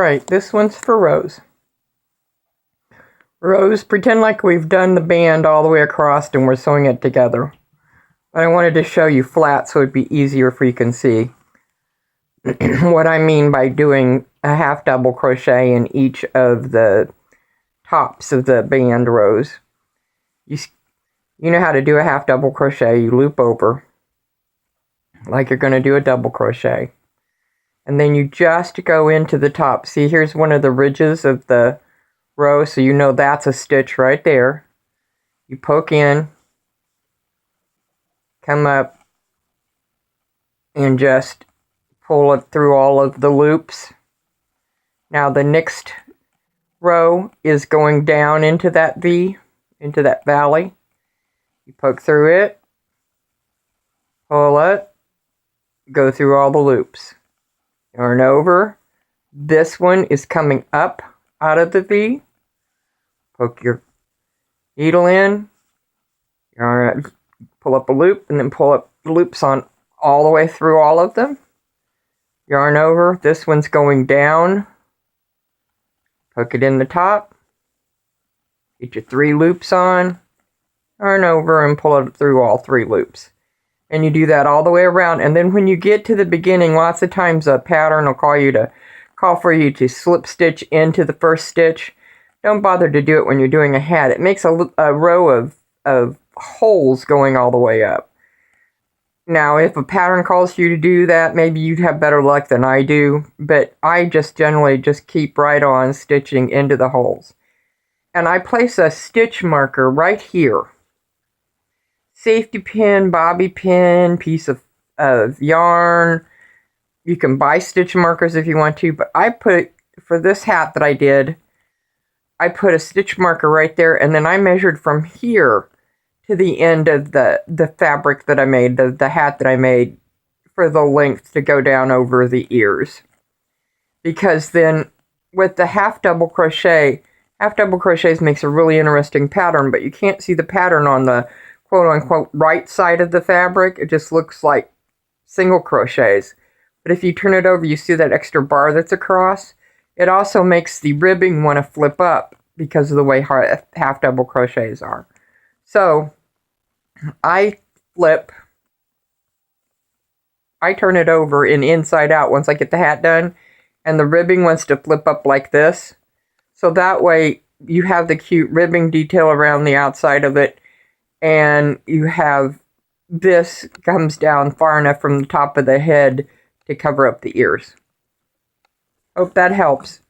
Alright, this one's for Rose. Rose, pretend like we've done the band all the way across and we're sewing it together. But I wanted to show you flat so it'd be easier for you can see what I mean by doing a half double crochet in each of the tops of the band rows. You know how to do a half double crochet. You loop over like you're going to do a double crochet. And then you just go into the top. See, here's one of the ridges of the row, so you know that's a stitch right there. You poke in, come up, and just pull it through all of the loops. Now the next row is going down into that V, into that valley. You poke through it, pull it, go through all the loops. Yarn over. This one is coming up out of the V. Poke your needle in, yarn, pull up a loop, and then pull up loops on all the way through all of them. Yarn over. This one's going down. Poke it in the top. Get your 3 loops on. Yarn over and pull it through all 3 loops. And you do that all the way around. And then when you get to the beginning, lots of times a pattern will call for you to slip stitch into the first stitch. Don't bother to do it when you're doing a hat. It makes a row of holes going all the way up. Now, if a pattern calls for you to do that, maybe you'd have better luck than I do. But I just generally just keep right on stitching into the holes. And I place a stitch marker right here. Safety pin, bobby pin, piece of yarn. You can buy stitch markers if you want to, but I put, for this hat that I did, I put a stitch marker right there, and then I measured from here to the end of the fabric that I made, the hat that I made, for the length to go down over the ears. Because then with the half double crochets makes a really interesting pattern, but you can't see the pattern on the quote-unquote right side of the fabric. It just looks like single crochets. But if you turn it over, you see that extra bar that's across. It also makes the ribbing want to flip up because of the way half double crochets are. So I turn it over in inside out once I get the hat done, and the ribbing wants to flip up like this. So that way you have the cute ribbing detail around the outside of it, and you have this comes down far enough from the top of the head to cover up the ears. Hope that helps.